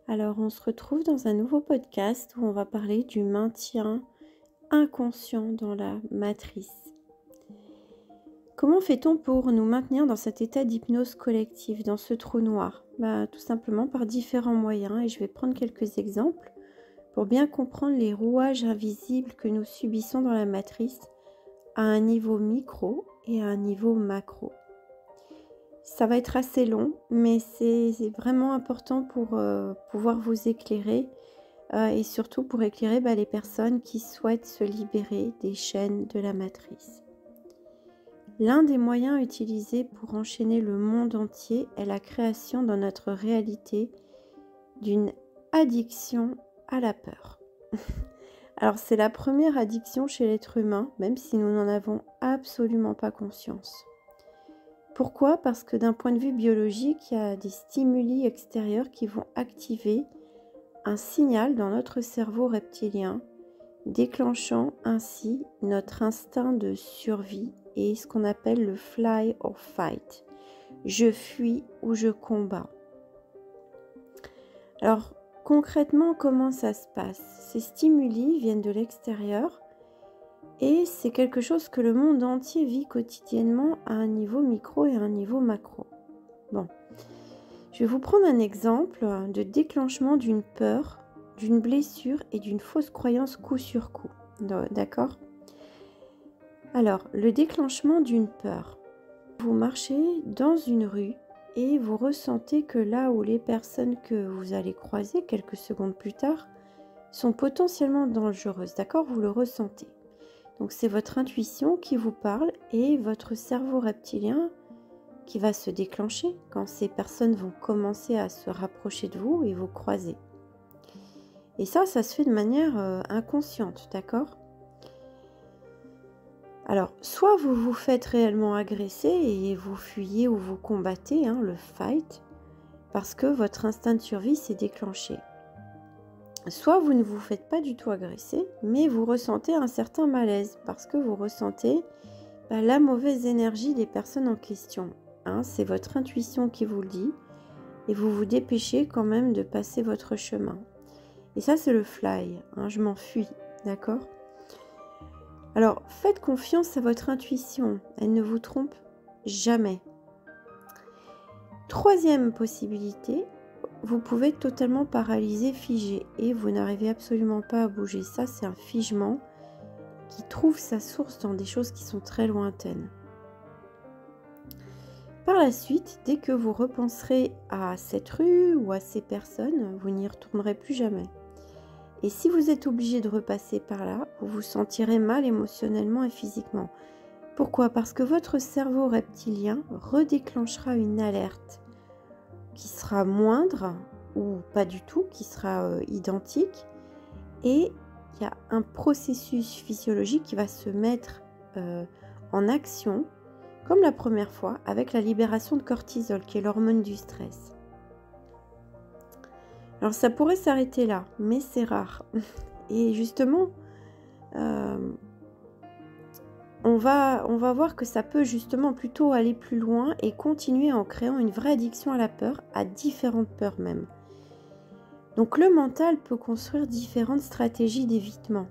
Alors, on se retrouve dans un nouveau podcast où on va parler du maintien inconscient dans la matrice. Comment fait-on pour nous maintenir dans cet état d'hypnose collective, dans ce trou noir? Tout simplement par différents moyens, et je vais prendre quelques exemples pour bien comprendre les rouages invisibles que nous subissons dans la matrice à un niveau micro et à un niveau macro. Ça va être assez long, mais c'est vraiment important pour pouvoir vous éclairer et surtout pour éclairer les personnes qui souhaitent se libérer des chaînes de la matrice. L'un des moyens utilisés pour enchaîner le monde entier est la création dans notre réalité d'une addiction à la peur. Alors c'est la première addiction chez l'être humain, même si nous n'en avons absolument pas conscience. Pourquoi? Parce que d'un point de vue biologique, il y a des stimuli extérieurs qui vont activer un signal dans notre cerveau reptilien, déclenchant ainsi notre instinct de survie et ce qu'on appelle le fly or fight. Je fuis ou je combats. Alors concrètement, comment ça se passe? Ces stimuli viennent de l'extérieur et c'est quelque chose que le monde entier vit quotidiennement à un niveau micro et à un niveau macro. Bon, je vais vous prendre un exemple de déclenchement d'une peur, d'une blessure et d'une fausse croyance coup sur coup. D'accord? Alors, le déclenchement d'une peur. Vous marchez dans une rue et vous ressentez que là où les personnes que vous allez croiser quelques secondes plus tard sont potentiellement dangereuses. D'accord? Vous le ressentez. Donc c'est votre intuition qui vous parle et votre cerveau reptilien qui va se déclencher quand ces personnes vont commencer à se rapprocher de vous et vous croiser. Et ça se fait de manière inconsciente, d'accord? Alors, soit vous vous faites réellement agresser et vous fuyez ou vous combattez, le fight, parce que votre instinct de survie s'est déclenché. Soit vous ne vous faites pas du tout agresser, mais vous ressentez un certain malaise parce que vous ressentez la mauvaise énergie des personnes en question. C'est votre intuition qui vous le dit et vous vous dépêchez quand même de passer votre chemin. Et ça, c'est le fly. Je m'enfuis, d'accord? Alors, faites confiance à votre intuition. Elle ne vous trompe jamais. Troisième possibilité, vous pouvez être totalement paralysé, figé et vous n'arrivez absolument pas à bouger. Ça, c'est un figement qui trouve sa source dans des choses qui sont très lointaines. Par la suite, dès que vous repenserez à cette rue ou à ces personnes, vous n'y retournerez plus jamais. Et si vous êtes obligé de repasser par là, vous vous sentirez mal émotionnellement et physiquement. Pourquoi? Parce que votre cerveau reptilien redéclenchera une alerte qui sera moindre ou pas du tout, qui sera identique. Et il y a un processus physiologique qui va se mettre en action, comme la première fois, avec la libération de cortisol, qui est l'hormone du stress. Alors ça pourrait s'arrêter là, mais c'est rare. Et justement, on va voir que ça peut justement plutôt aller plus loin et continuer en créant une vraie addiction à la peur, à différentes peurs même. Donc le mental peut construire différentes stratégies d'évitement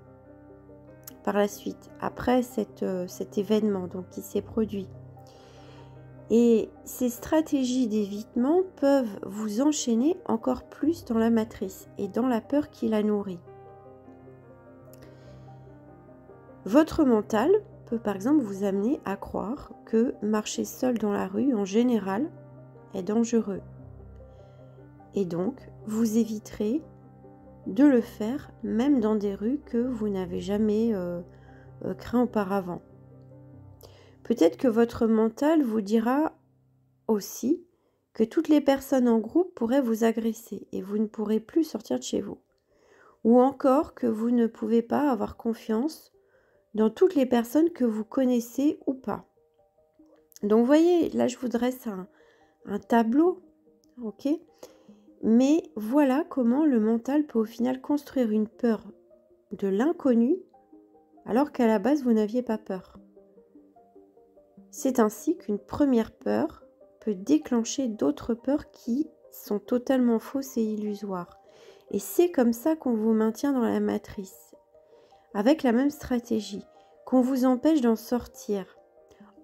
par la suite, après cet événement qui s'est produit. Et ces stratégies d'évitement peuvent vous enchaîner encore plus dans la matrice et dans la peur qui la nourrit. Votre mental peut par exemple vous amener à croire que marcher seul dans la rue en général est dangereux. Et donc, vous éviterez de le faire même dans des rues que vous n'avez jamais craint auparavant. Peut-être que votre mental vous dira aussi que toutes les personnes en groupe pourraient vous agresser et vous ne pourrez plus sortir de chez vous. Ou encore que vous ne pouvez pas avoir confiance dans toutes les personnes que vous connaissez ou pas. Donc vous voyez, là je vous dresse un tableau, ok? Mais voilà comment le mental peut au final construire une peur de l'inconnu alors qu'à la base vous n'aviez pas peur. C'est ainsi qu'une première peur peut déclencher d'autres peurs qui sont totalement fausses et illusoires. Et c'est comme ça qu'on vous maintient dans la matrice, avec la même stratégie, qu'on vous empêche d'en sortir,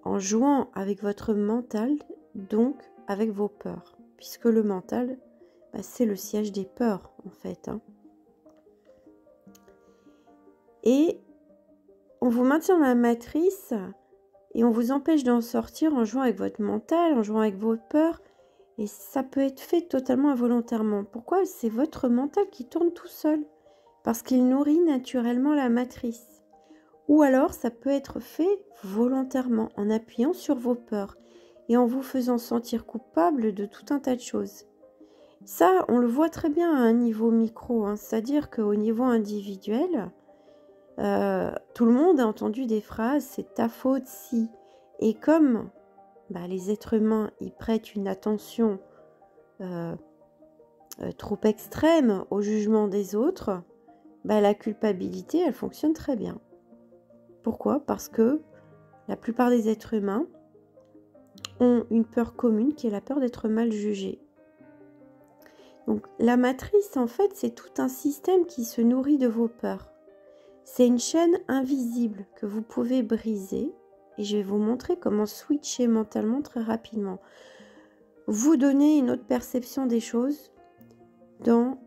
en jouant avec votre mental, donc avec vos peurs, puisque le mental, c'est le siège des peurs, en fait. Et on vous maintient dans la matrice et on vous empêche d'en sortir en jouant avec votre mental, en jouant avec vos peurs. Et ça peut être fait totalement involontairement. Pourquoi? C'est votre mental qui tourne tout seul, parce qu'il nourrit naturellement la matrice. Ou alors ça peut être fait volontairement, en appuyant sur vos peurs et en vous faisant sentir coupable de tout un tas de choses. Ça, on le voit très bien à un niveau micro, c'est-à-dire qu'au niveau individuel, tout le monde a entendu des phrases « c'est ta faute si ». Et comme les êtres humains y prêtent une attention trop extrême au jugement des autres, la culpabilité, elle fonctionne très bien. Pourquoi? Parce que la plupart des êtres humains ont une peur commune qui est la peur d'être mal jugés. Donc la matrice, en fait, c'est tout un système qui se nourrit de vos peurs. C'est une chaîne invisible que vous pouvez briser et je vais vous montrer comment switcher mentalement très rapidement. Vous donner une autre perception des choses dans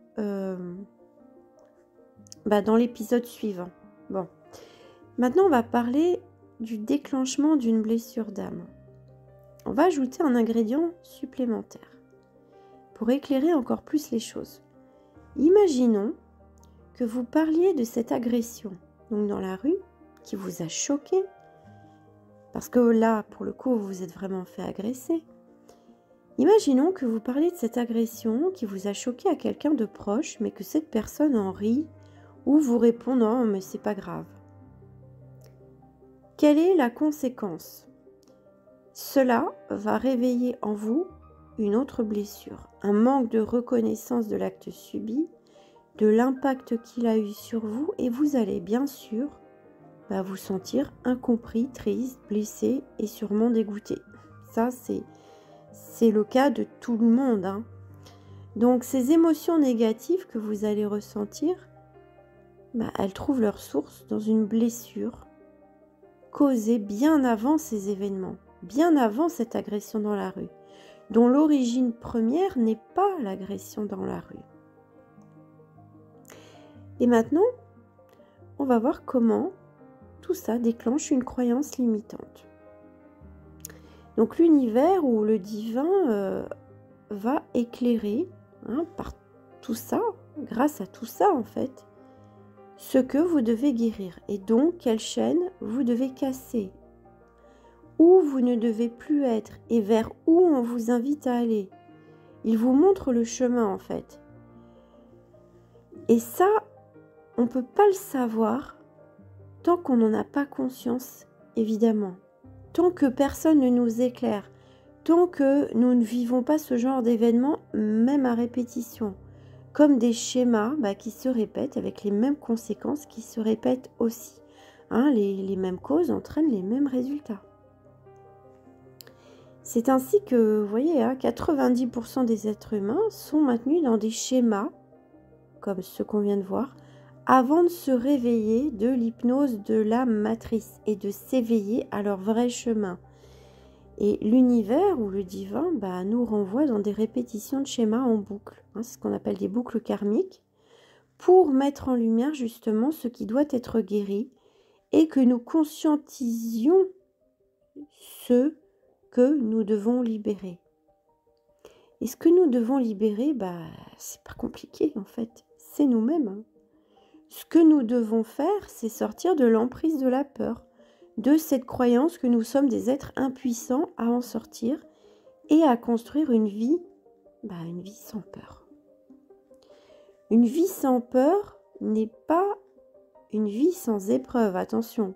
l'épisode suivant. Bon, maintenant on va parler du déclenchement d'une blessure d'âme. On va ajouter un ingrédient supplémentaire pour éclairer encore plus les choses. Imaginons que vous parliez de cette agression, donc dans la rue, qui vous a choqué, parce que là, pour le coup, vous vous êtes vraiment fait agresser. Imaginons que vous parliez de cette agression qui vous a choqué à quelqu'un de proche, mais que cette personne en rit ou vous répond « non, mais c'est pas grave ». Quelle est la conséquence? Cela va réveiller en vous une autre blessure, un manque de reconnaissance de l'acte subi, de l'impact qu'il a eu sur vous, et vous allez bien sûr vous sentir incompris, triste, blessé et sûrement dégoûté. Ça, c'est le cas de tout le monde. Donc ces émotions négatives que vous allez ressentir, elles trouvent leur source dans une blessure causée bien avant ces événements, bien avant cette agression dans la rue, dont l'origine première n'est pas l'agression dans la rue. Et maintenant, on va voir comment tout ça déclenche une croyance limitante. Donc l'univers ou le divin va éclairer par tout ça, grâce à tout ça en fait, ce que vous devez guérir et donc quelle chaîne vous devez casser, où vous ne devez plus être et vers où on vous invite à aller. Il vous montre le chemin en fait. Et ça, on ne peut pas le savoir tant qu'on n'en a pas conscience, évidemment. Tant que personne ne nous éclaire, tant que nous ne vivons pas ce genre d'événements, même à répétition, comme des schémas qui se répètent avec les mêmes conséquences qui se répètent aussi. Les mêmes causes entraînent les mêmes résultats. C'est ainsi que, vous voyez, 90% des êtres humains sont maintenus dans des schémas, comme ce qu'on vient de voir, avant de se réveiller de l'hypnose de la matrice et de s'éveiller à leur vrai chemin. Et l'univers ou le divin nous renvoie dans des répétitions de schémas en boucle. C'est ce qu'on appelle des boucles karmiques, pour mettre en lumière justement ce qui doit être guéri et que nous conscientisions ce que nous devons libérer. Et ce que nous devons libérer, c'est pas compliqué en fait, c'est nous-mêmes. Ce que nous devons faire, c'est sortir de l'emprise de la peur, de cette croyance que nous sommes des êtres impuissants à en sortir et à construire une vie sans peur. Une vie sans peur n'est pas une vie sans épreuve, attention.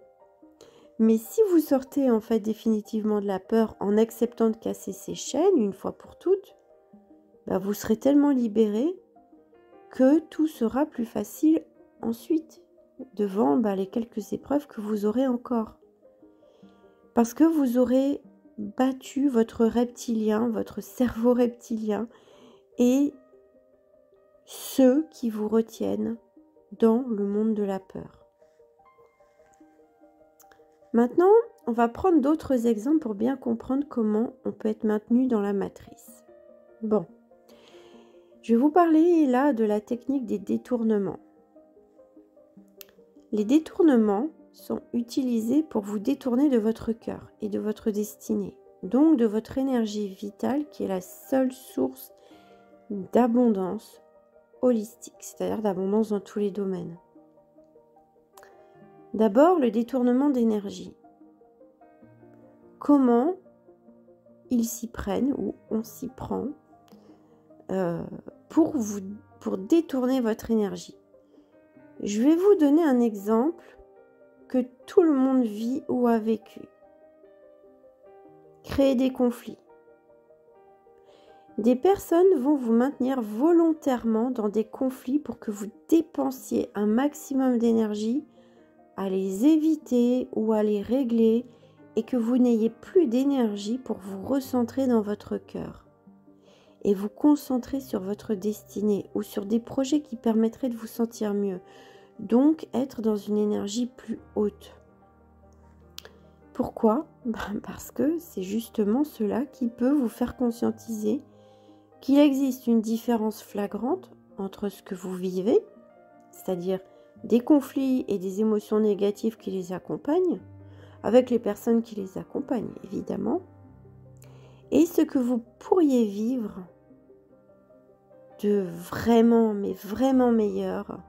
Mais si vous sortez en fait définitivement de la peur en acceptant de casser ces chaînes une fois pour toutes, vous serez tellement libéré que tout sera plus facile ensuite, devant les quelques épreuves que vous aurez encore. Parce que vous aurez battu votre reptilien, votre cerveau reptilien et ceux qui vous retiennent dans le monde de la peur. Maintenant, on va prendre d'autres exemples pour bien comprendre comment on peut être maintenu dans la matrice. Bon, je vais vous parler là de la technique des détournements. Les détournements sont utilisés pour vous détourner de votre cœur et de votre destinée, donc de votre énergie vitale qui est la seule source d'abondance holistique, c'est-à-dire d'abondance dans tous les domaines. D'abord, le détournement d'énergie. Comment ils s'y prennent ou on s'y prend pour détourner votre énergie. Je vais vous donner un exemple que tout le monde vit ou a vécu. Créer des conflits. Des personnes vont vous maintenir volontairement dans des conflits pour que vous dépensiez un maximum d'énergie à les éviter ou à les régler et que vous n'ayez plus d'énergie pour vous recentrer dans votre cœur et vous concentrer sur votre destinée ou sur des projets qui permettraient de vous sentir mieux. Donc, être dans une énergie plus haute. Pourquoi ? Parce que c'est justement cela qui peut vous faire conscientiser qu'il existe une différence flagrante entre ce que vous vivez, c'est-à-dire des conflits et des émotions négatives qui les accompagnent, avec les personnes qui les accompagnent, évidemment, et ce que vous pourriez vivre de vraiment, mais vraiment meilleur,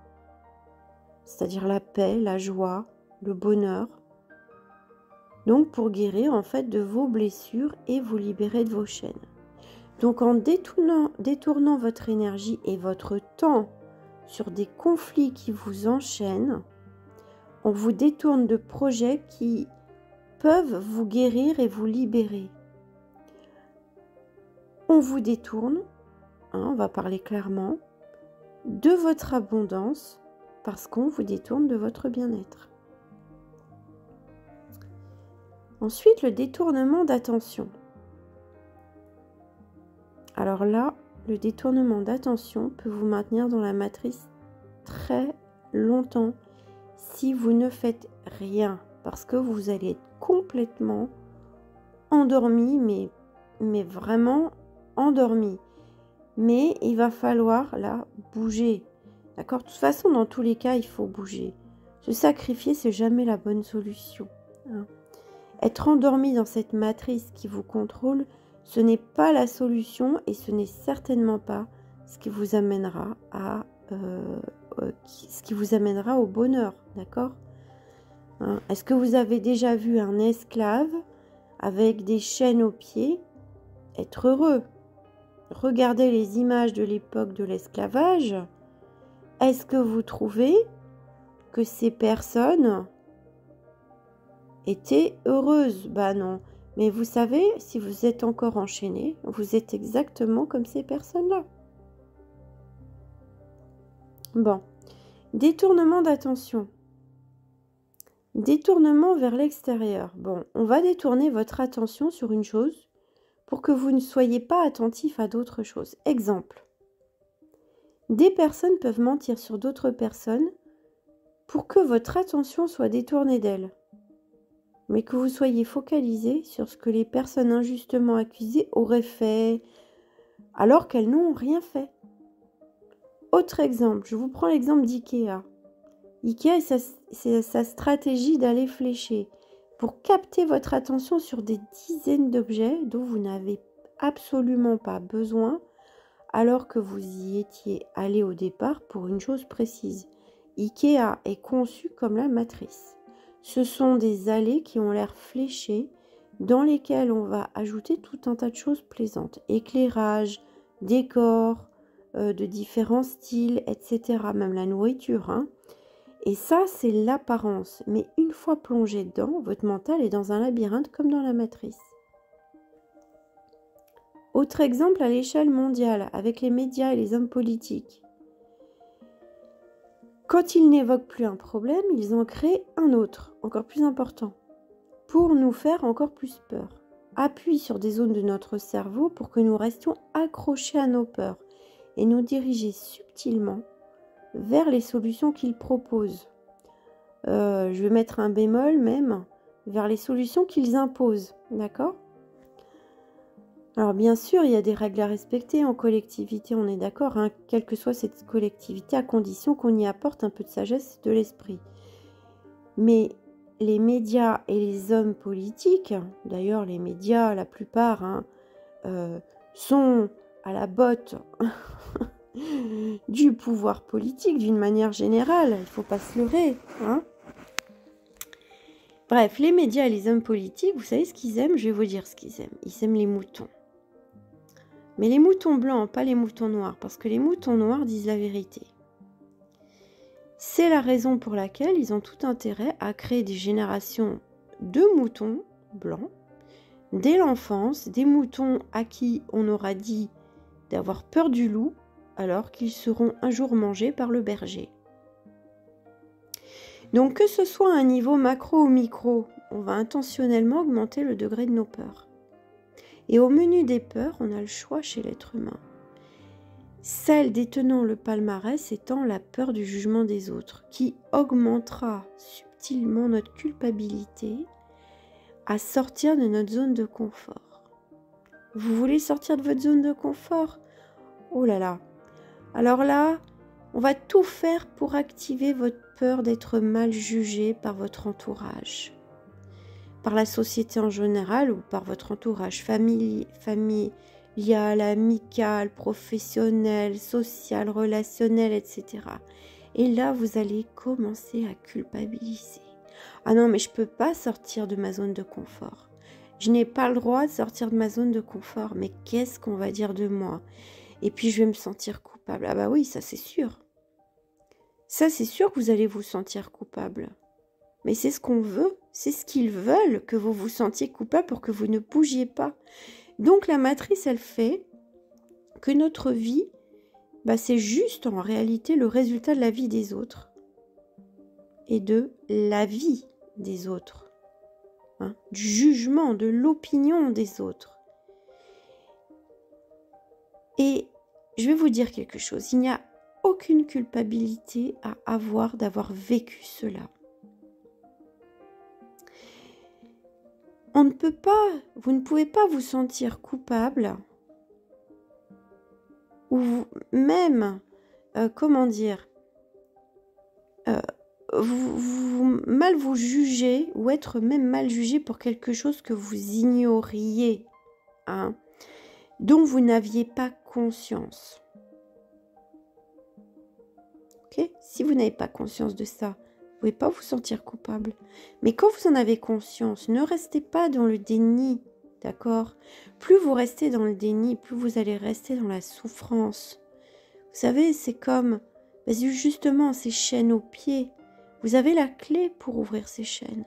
c'est-à-dire la paix, la joie, le bonheur. Donc pour guérir en fait de vos blessures et vous libérer de vos chaînes. Donc en détournant votre énergie et votre temps sur des conflits qui vous enchaînent, on vous détourne de projets qui peuvent vous guérir et vous libérer. On vous détourne, on va parler clairement, de votre abondance parce qu'on vous détourne de votre bien-être. Ensuite, le détournement d'attention. Alors là, le détournement d'attention peut vous maintenir dans la matrice très longtemps si vous ne faites rien, parce que vous allez être complètement endormi, mais vraiment endormi. Mais il va falloir là bouger. D'accord ? De toute façon, dans tous les cas, il faut bouger. Se sacrifier, c'est jamais la bonne solution. Être endormi dans cette matrice qui vous contrôle, ce n'est pas la solution et ce n'est certainement pas ce qui vous amènera au bonheur, d'accord ? Est-ce que vous avez déjà vu un esclave avec des chaînes aux pieds être heureux ? Regardez les images de l'époque de l'esclavage. Est-ce que vous trouvez que ces personnes étaient heureuses ? Non. Mais vous savez, si vous êtes encore enchaîné, vous êtes exactement comme ces personnes-là. Bon. Détournement d'attention. Détournement vers l'extérieur. Bon, on va détourner votre attention sur une chose pour que vous ne soyez pas attentif à d'autres choses. Exemple. Des personnes peuvent mentir sur d'autres personnes pour que votre attention soit détournée d'elles, mais que vous soyez focalisé sur ce que les personnes injustement accusées auraient fait, alors qu'elles n'ont rien fait. Autre exemple, je vous prends l'exemple d'IKEA. IKEA, c'est sa stratégie d'aller flécher pour capter votre attention sur des dizaines d'objets dont vous n'avez absolument pas besoin, alors que vous y étiez allé au départ pour une chose précise. IKEA est conçu comme la matrice. Ce sont des allées qui ont l'air fléchées, dans lesquelles on va ajouter tout un tas de choses plaisantes. Éclairage, décor, de différents styles, etc. Même la nourriture. Et ça, c'est l'apparence. Mais une fois plongé dedans, votre mental est dans un labyrinthe comme dans la matrice. Autre exemple à l'échelle mondiale, avec les médias et les hommes politiques. Quand ils n'évoquent plus un problème, ils en créent un autre, encore plus important, pour nous faire encore plus peur. appuie sur des zones de notre cerveau pour que nous restions accrochés à nos peurs et nous diriger subtilement vers les solutions qu'il propose. Je vais mettre un bémol même, vers les solutions qu'ils imposent, d'accord ? Alors bien sûr, il y a des règles à respecter en collectivité, on est d'accord, hein, quelle que soit cette collectivité, à condition qu'on y apporte un peu de sagesse et de l'esprit. Mais les médias et les hommes politiques, d'ailleurs les médias, la plupart, hein, sont à la botte du pouvoir politique d'une manière générale, il ne faut pas se leurrer, hein. Bref, les médias et les hommes politiques, vous savez ce qu'ils aiment ? Je vais vous dire ce qu'ils aiment. Ils aiment les moutons. Mais les moutons blancs, pas les moutons noirs, parce que les moutons noirs disent la vérité. C'est la raison pour laquelle ils ont tout intérêt à créer des générations de moutons blancs, dès l'enfance, des moutons à qui on aura dit d'avoir peur du loup, alors qu'ils seront un jour mangés par le berger. Donc que ce soit à un niveau macro ou micro, on va intentionnellement augmenter le degré de nos peurs. Et au menu des peurs, on a le choix chez l'être humain. Celle détenant le palmarès étant la peur du jugement des autres, qui augmentera subtilement notre culpabilité à sortir de notre zone de confort. Vous voulez sortir de votre zone de confort ? Oh là là ! Alors là, on va tout faire pour activer votre peur d'être mal jugé par votre entourage, par la société en général ou par votre entourage familial, amical, professionnel, social, relationnel, etc. Et là, vous allez commencer à culpabiliser. Ah non, mais je ne peux pas sortir de ma zone de confort. Je n'ai pas le droit de sortir de ma zone de confort. Mais qu'est-ce qu'on va dire de moi ? Et puis, je vais me sentir coupable. Ah bah oui, ça c'est sûr. Ça, c'est sûr que vous allez vous sentir coupable. Mais c'est ce qu'on veut, c'est ce qu'ils veulent, que vous vous sentiez coupable pour que vous ne bougiez pas. Donc la matrice, elle fait que notre vie, c'est juste en réalité le résultat de la vie des autres et de la vie des autres, hein, du jugement, de l'opinion des autres. Et je vais vous dire quelque chose, il n'y a aucune culpabilité à avoir d'avoir vécu cela. Vous ne pouvez pas vous sentir coupable ou même, mal vous juger ou être même mal jugé pour quelque chose que vous ignoriez, hein, dont vous n'aviez pas conscience. Okay ? Si vous n'avez pas conscience de ça, vous ne pouvez pas vous sentir coupable. Mais quand vous en avez conscience, ne restez pas dans le déni, d'accord ? Plus vous restez dans le déni, plus vous allez rester dans la souffrance. Vous savez, c'est comme justement ces chaînes aux pieds. Vous avez la clé pour ouvrir ces chaînes.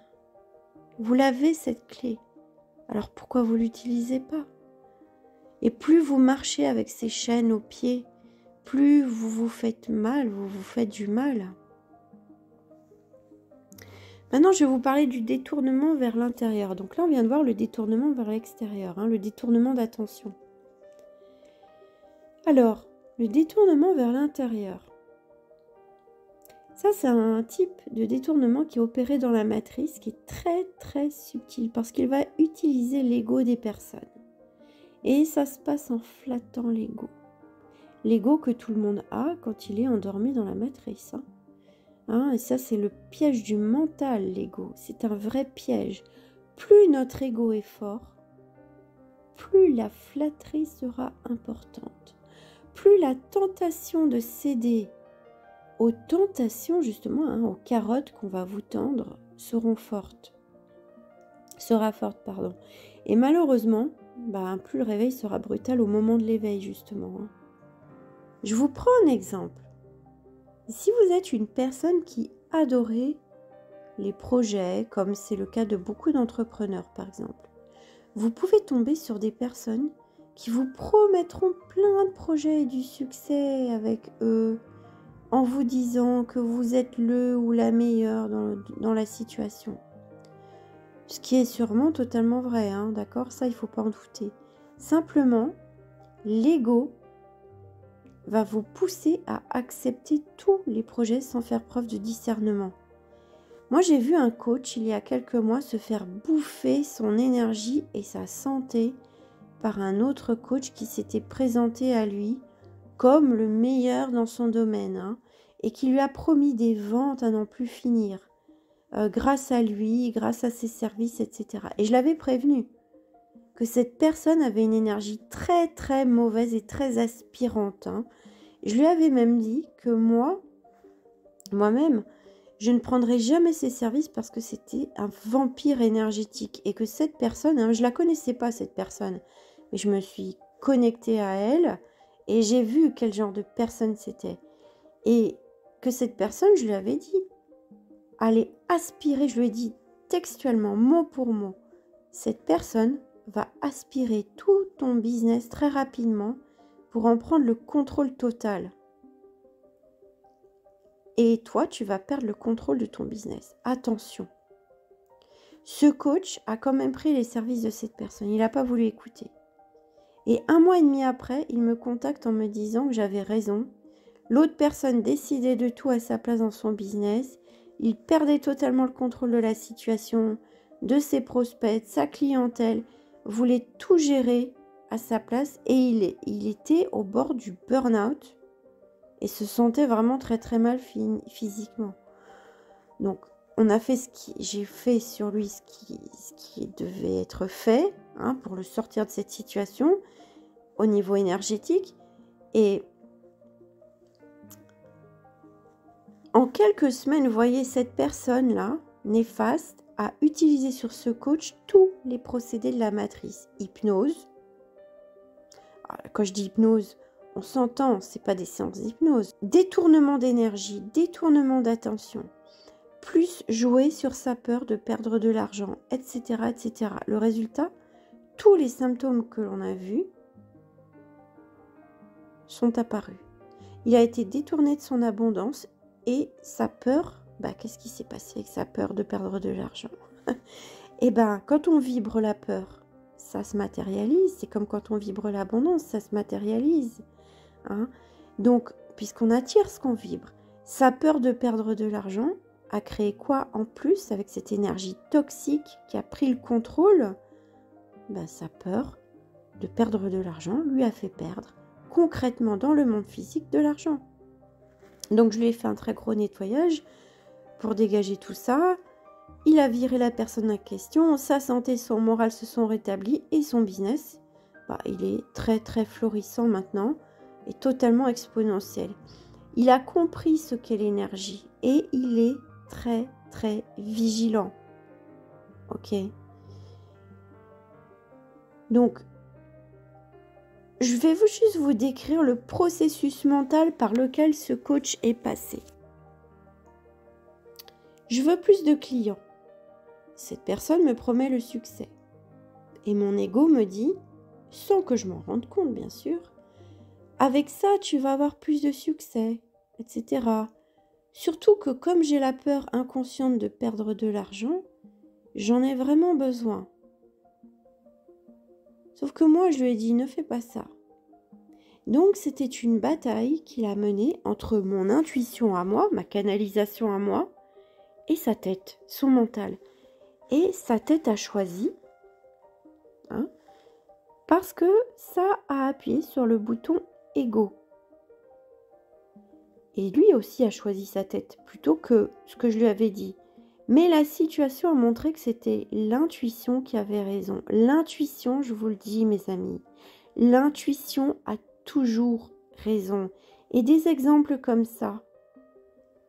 Vous l'avez cette clé. Alors pourquoi vous ne l'utilisez pas ? Et plus vous marchez avec ces chaînes aux pieds, plus vous vous faites mal, vous vous faites du mal. Maintenant, je vais vous parler du détournement vers l'intérieur. Donc là, on vient de voir le détournement vers l'extérieur, hein, le détournement d'attention. Alors, le détournement vers l'intérieur. Ça, c'est un type de détournement qui est opéré dans la matrice, qui est très, très subtil, parce qu'il va utiliser l'ego des personnes. Et ça se passe en flattant l'ego. L'ego que tout le monde a quand il est endormi dans la matrice, et ça, c'est le piège du mental, l'ego. C'est un vrai piège. Plus notre ego est fort, plus la flatterie sera importante. Plus la tentation de céder aux tentations, justement, aux carottes qu'on va vous tendre, sera forte. Et malheureusement, plus le réveil sera brutal au moment de l'éveil, justement. Je vous prends un exemple. Si vous êtes une personne qui adorait les projets, comme c'est le cas de beaucoup d'entrepreneurs par exemple, vous pouvez tomber sur des personnes qui vous promettront plein de projets et du succès avec eux, en vous disant que vous êtes le ou la meilleure dans la situation. Ce qui est sûrement totalement vrai, hein, d'accord? Ça, il ne faut pas en douter. Simplement, l'ego va vous pousser à accepter tous les projets sans faire preuve de discernement. Moi, j'ai vu un coach il y a quelques mois se faire bouffer son énergie et sa santé par un autre coach qui s'était présenté à lui comme le meilleur dans son domaine, hein, et qui lui a promis des ventes à n'en plus finir, grâce à lui, grâce à ses services, etc. Et je l'avais prévenu que cette personne avait une énergie très très mauvaise et très aspirante, hein. Je lui avais même dit que moi-même, je ne prendrais jamais ses services parce que c'était un vampire énergétique et que cette personne, hein, je ne la connaissais pas cette personne, mais je me suis connectée à elle et j'ai vu quel genre de personne c'était. Et que cette personne, je lui avais dit, allez aspirer, je lui ai dit textuellement, mot pour mot, cette personne va aspirer tout ton business très rapidement pour en prendre le contrôle total. Et toi, tu vas perdre le contrôle de ton business. Attention. Ce coach a quand même pris les services de cette personne. Il n'a pas voulu écouter. Et 1 mois et demi après, il me contacte en me disant que j'avais raison. L'autre personne décidait de tout à sa place dans son business. Il perdait totalement le contrôle de la situation, de ses prospects, de sa clientèle, voulait tout gérer à sa place et il était au bord du burn-out et se sentait vraiment très très mal physiquement. Donc on a fait j'ai fait sur lui ce qui devait être fait, hein, pour le sortir de cette situation au niveau énergétique. Et en quelques semaines, vous voyez, cette personne-là, néfaste, a utilisé sur ce coach tous les procédés de la matrice. Hypnose. Alors, quand je dis hypnose, on s'entend, c'est pas des séances d'hypnose. Détournement d'énergie, détournement d'attention. Plus jouer sur sa peur de perdre de l'argent, etc., etc. Le résultat, tous les symptômes que l'on a vus sont apparus. Il a été détourné de son abondance et sa peur, qu'est-ce qui s'est passé avec sa peur de perdre de l'argent? Eh bien, quand on vibre la peur, ça se matérialise. C'est comme quand on vibre l'abondance, ça se matérialise, hein. Donc, puisqu'on attire ce qu'on vibre, sa peur de perdre de l'argent a créé quoi en plus avec cette énergie toxique qui a pris le contrôle? Sa peur de perdre de l'argent lui a fait perdre concrètement dans le monde physique de l'argent. Donc je lui ai fait un très gros nettoyage pour dégager tout ça. Il a viré la personne en question, sa santé, son moral se sont rétablis et son business, il est très très florissant maintenant et totalement exponentiel. Il a compris ce qu'est l'énergie et il est très très vigilant. Ok. Donc, je vais juste vous décrire le processus mental par lequel ce coach est passé. Je veux plus de clients. Cette personne me promet le succès. Et mon ego me dit, sans que je m'en rende compte bien sûr, avec ça tu vas avoir plus de succès, etc. Surtout que comme j'ai la peur inconsciente de perdre de l'argent, j'en ai vraiment besoin. Sauf que moi je lui ai dit, ne fais pas ça. Donc c'était une bataille qu'il a menée entre mon intuition à moi, ma canalisation à moi, et sa tête, son mental. Et sa tête a choisi, hein, parce que ça a appuyé sur le bouton ego. Et lui aussi a choisi sa tête plutôt que ce que je lui avais dit. Mais la situation a montré que c'était l'intuition qui avait raison. L'intuition, je vous le dis mes amis, l'intuition a toujours raison. Et des exemples comme ça,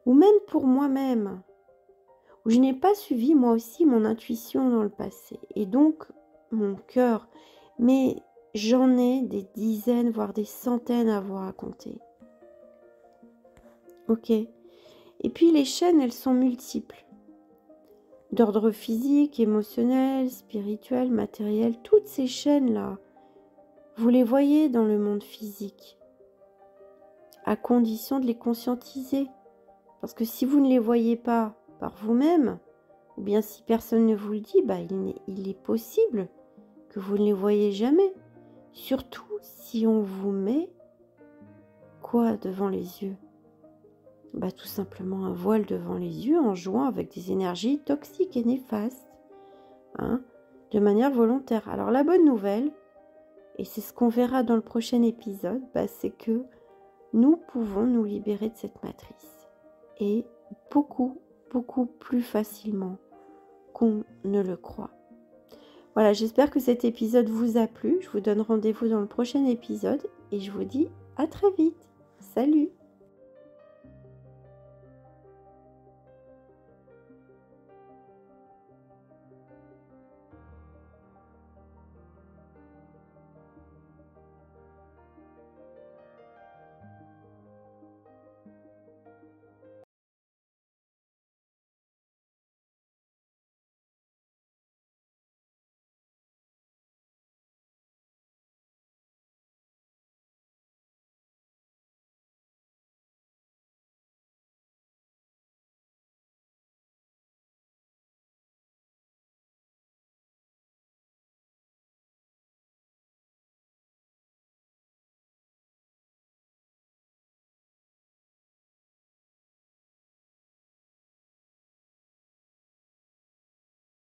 ou même pour moi-même, où je n'ai pas suivi moi aussi mon intuition dans le passé, et donc mon cœur, mais j'en ai des dizaines, voire des centaines à vous raconter. Ok. Et puis les chaînes, elles sont multiples. D'ordre physique, émotionnel, spirituel, matériel, toutes ces chaînes-là, vous les voyez dans le monde physique, à condition de les conscientiser. Parce que si vous ne les voyez pas par vous-même, Ou bien si personne ne vous le dit, il est possible que vous ne les voyez jamais. Surtout si on vous met quoi devant les yeux? Tout simplement un voile devant les yeux en jouant avec des énergies toxiques et néfastes, de manière volontaire. Alors la bonne nouvelle, et c'est ce qu'on verra dans le prochain épisode, c'est que nous pouvons nous libérer de cette matrice. Et beaucoup, beaucoup plus facilement qu'on ne le croit. Voilà, j'espère que cet épisode vous a plu. Je vous donne rendez-vous dans le prochain épisode et je vous dis à très vite. Salut!